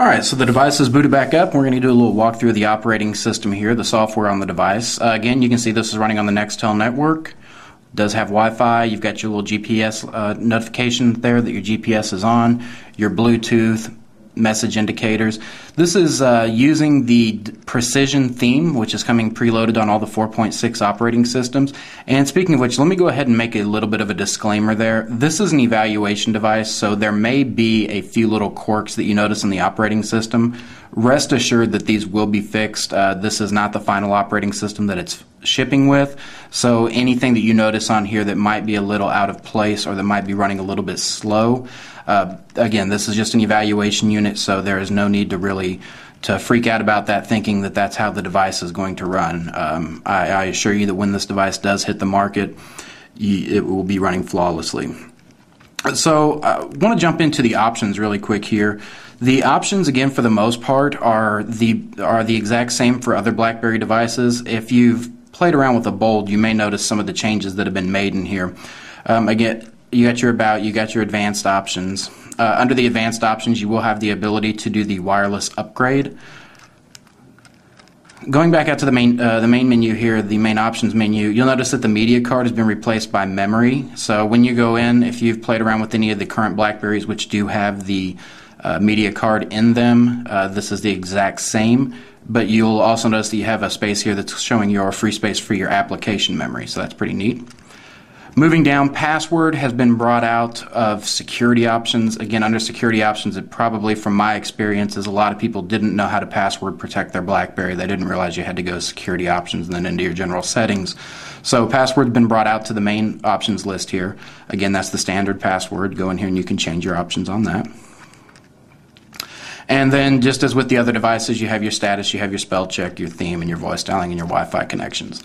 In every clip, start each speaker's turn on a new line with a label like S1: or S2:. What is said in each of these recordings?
S1: Alright, so the device is booted back up. We're going to do a little walkthrough of the operating system here, the software on the device. Again, you can see this is running on the Nextel network. It does have Wi-Fi. You've got your little GPS notification there that your GPS is on, your Bluetooth, message indicators. This is using the Precision theme, which is coming preloaded on all the 4.6 operating systems. And speaking of which, let me go ahead and make a little bit of a disclaimer there. This is an evaluation device, so there may be a few little quirks that you notice in the operating system. Rest assured that these will be fixed. This is not the final operating system that it's shipping with, so anything that you notice on here that might be a little out of place or that might be running a little bit slow, again, this is just an evaluation unit, so there is no need to really freak out about that, thinking that that's how the device is going to run. I assure you that when this device does hit the market, it will be running flawlessly. So I want to jump into the options really quick here. The options, again, for the most part, are the exact same for other BlackBerry devices. If you've played around with the Bold, you may notice some of the changes that have been made in here. Again, you got your About, you got your Advanced options. Under the Advanced options, you will have the ability to do the wireless upgrade. Going back out to the main menu here, the main options menu, you'll notice that the media card has been replaced by memory. So when you go in, if you've played around with any of the current BlackBerries which do have the media card in them, this is the exact same, but you'll also notice that you have a space here that's showing your free space for your application memory, so that's pretty neat. Moving down, password has been brought out of security options. Again, under security options, it probably, from my experiences, a lot of people didn't know how to password protect their BlackBerry. They didn't realize you had to go to security options and then into your general settings. So password's been brought out to the main options list here. Again, that's the standard password. Go in here and you can change your options on that. And then, just as with the other devices, you have your status, you have your spell check, your theme, and your voice dialing, and your Wi-Fi connections.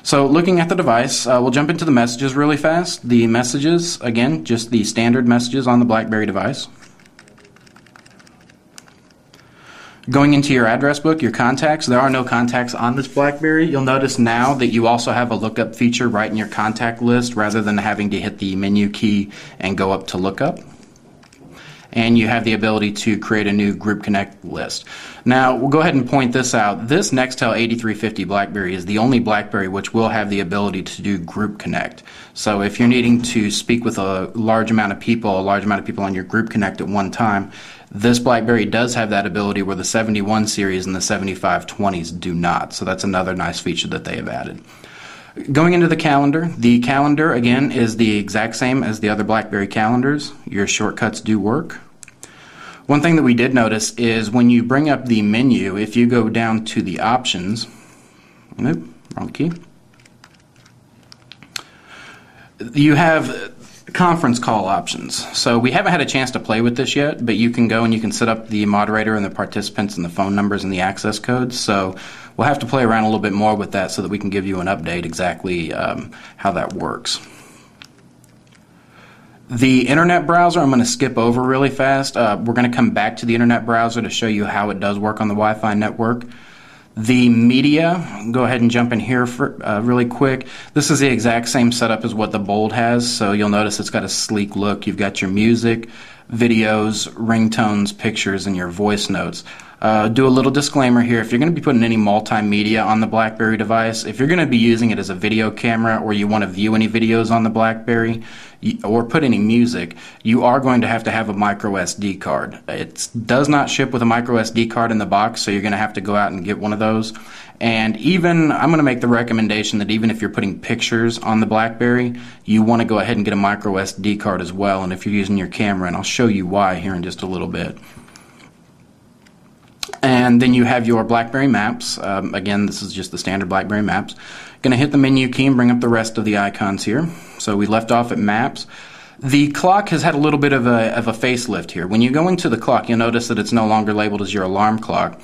S1: So looking at the device, we'll jump into the messages really fast. The messages, again, just the standard messages on the BlackBerry device. Going into your address book, your contacts, there are no contacts on this BlackBerry. You'll notice now that you also have a lookup feature right in your contact list rather than having to hit the menu key and go up to lookup. And you have the ability to create a new Group Connect list. Now, we'll go ahead and point this out. This Nextel 8350 BlackBerry is the only BlackBerry which will have the ability to do Group Connect. So if you're needing to speak with a large amount of people on your Group Connect at one time, this BlackBerry does have that ability where the 71 series and the 7520s do not. So that's another nice feature that they have added. Going into the calendar, again, is the exact same as the other BlackBerry calendars. Your shortcuts do work. One thing that we did notice is when you bring up the menu, if you go down to the options, nope, wrong key, you have conference call options. So we haven't had a chance to play with this yet, but you can go and you can set up the moderator and the participants and the phone numbers and the access codes. So we'll have to play around a little bit more with that so that we can give you an update exactly how that works. The internet browser, I'm going to skip over really fast. We're going to come back to the internet browser to show you how it does work on the Wi-Fi network. The media, go ahead and jump in here for, really quick. This is the exact same setup as what the Bold has, so you'll notice it's got a sleek look. You've got your music, videos, ringtones, pictures, and your voice notes. Do a little disclaimer here. If you're going to be putting any multimedia on the BlackBerry device, if you're going to be using it as a video camera or you want to view any videos on the BlackBerry or put any music, you are going to have a micro SD card. It does not ship with a micro SD card in the box, so you're going to have to go out and get one of those. And even, I'm going to make the recommendation that even if you're putting pictures on the BlackBerry, you want to go ahead and get a micro SD card as well, and if you're using your camera, and I'll show you why here in just a little bit. And then you have your BlackBerry Maps. Again, this is just the standard BlackBerry Maps. Going to hit the menu key and bring up the rest of the icons here. So we left off at Maps. The clock has had a little bit of a facelift here. When you go into the clock, you'll notice that it's no longer labeled as your alarm clock.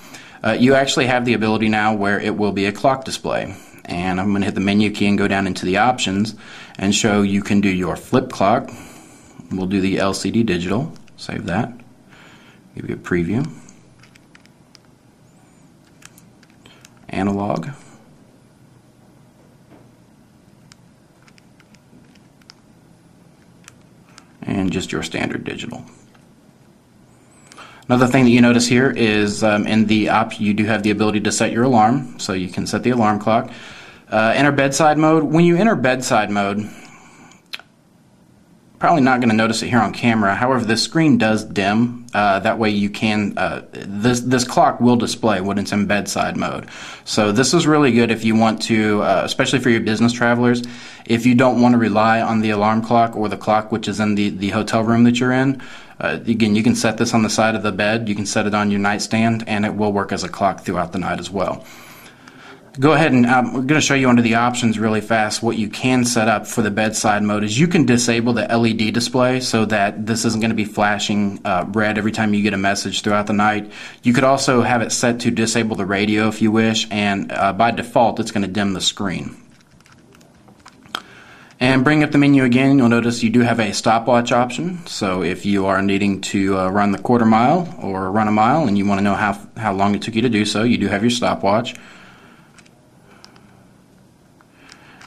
S1: You actually have the ability now where it will be a clock display. And I'm going to hit the menu key and go down into the options and show you can do your flip clock. We'll do the LCD digital. Save that. Give you a preview. Analog, and just your standard digital. Another thing that you notice here is in the you do have the ability to set your alarm, so you can set the alarm clock. Enter bedside mode. When you enter bedside mode, probably not going to notice it here on camera. However, the screen does dim. That way you can, this clock will display when it's in bedside mode. So this is really good if you want to, especially for your business travelers, if you don't want to rely on the alarm clock or the clock which is in the hotel room that you're in. Again, you can set this on the side of the bed. You can set it on your nightstand, and it will work as a clock throughout the night as well. Go ahead and we're going to show you under the options really fast. What you can set up for the bedside mode is you can disable the LED display so that this isn't going to be flashing red every time you get a message throughout the night. You could also have it set to disable the radio if you wish, and by default it's going to dim the screen. And bring up the menu again, you'll notice you do have a stopwatch option. So if you are needing to run the quarter mile or run a mile and you want to know how long it took you to do so, you do have your stopwatch.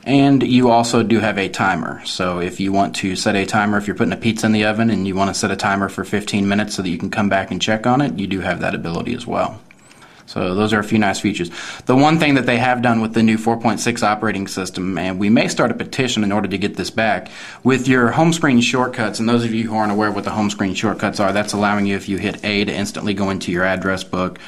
S1: And you also do have a timer. So if you want to set a timer, if you're putting a pizza in the oven and you want to set a timer for 15 minutes so that you can come back and check on it, you do have that ability as well. So those are a few nice features. The one thing that they have done with the new 4.6 operating system, and we may start a petition in order to get this back, with your home screen shortcuts, and those of you who aren't aware of what the home screen shortcuts are, that's allowing you, if you hit A, to instantly go into your address book,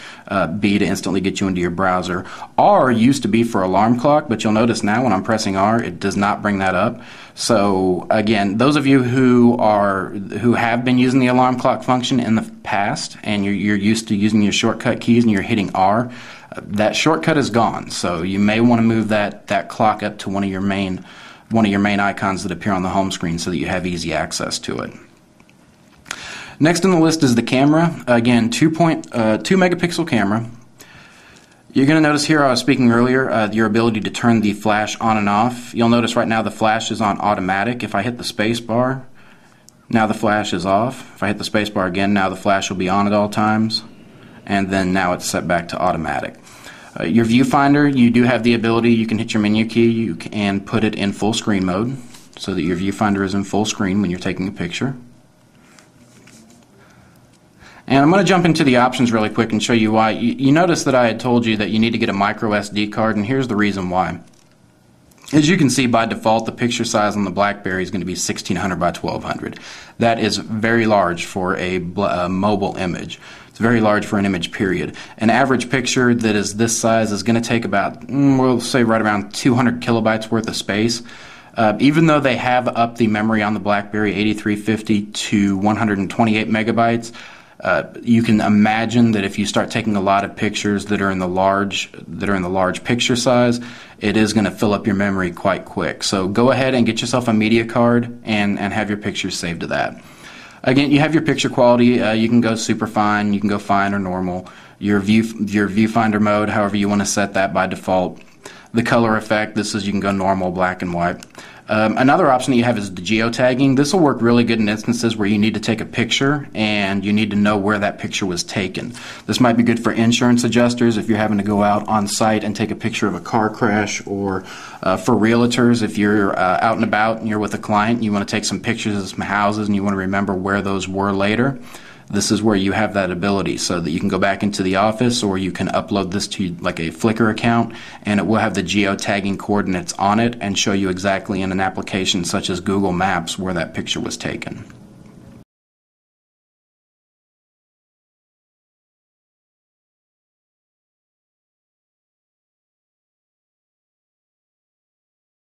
S1: B, to instantly get you into your browser. R used to be for alarm clock, but you'll notice now when I'm pressing R, it does not bring that up. So again, those of you who have been using the alarm clock function in the past and you're used to using your shortcut keys and you're hitting R, that shortcut is gone. So you may want to move that clock up to one of your main icons that appear on the home screen so that you have easy access to it. Next on the list is the camera. Again, 2 megapixel camera. You're going to notice here, I was speaking earlier, your ability to turn the flash on and off. You'll notice right now the flash is on automatic. If I hit the space bar, now the flash is off. If I hit the space bar again, now the flash will be on at all times. And then now it's set back to automatic. Your viewfinder, you do have the ability, you can hit your menu key, you can put it in full screen mode so that your viewfinder is in full screen when you're taking a picture. And I'm going to jump into the options really quick and show you why. You notice that I had told you that you need to get a micro SD card, and here's the reason why. As you can see, by default, the picture size on the BlackBerry is going to be 1600 by 1200. That is very large for a mobile image. It's very large for an image, period. An average picture that is this size is going to take about, we'll say right around 200 kilobytes worth of space. Even though they have upped the memory on the BlackBerry 8350 to 128 megabytes, you can imagine that if you start taking a lot of pictures that are in the large picture size, it is going to fill up your memory quite quick. So go ahead and get yourself a media card and have your pictures saved to that. Again, you have your picture quality. You can go super fine, you can go fine or normal. Your viewfinder mode, however you want to set that by default. The color effect, you can go normal, black and white. Another option that you have is the geotagging. This will work really good in instances where you need to take a picture and you need to know where that picture was taken. This might be good for insurance adjusters if you're having to go out on site and take a picture of a car crash, or for realtors if you're out and about and you're with a client and you want to take some pictures of some houses and you want to remember where those were later. This is where you have that ability so that you can go back into the office, or you can upload this to like a Flickr account and it will have the geotagging coordinates on it and show you exactly in an application such as Google Maps where that picture was taken.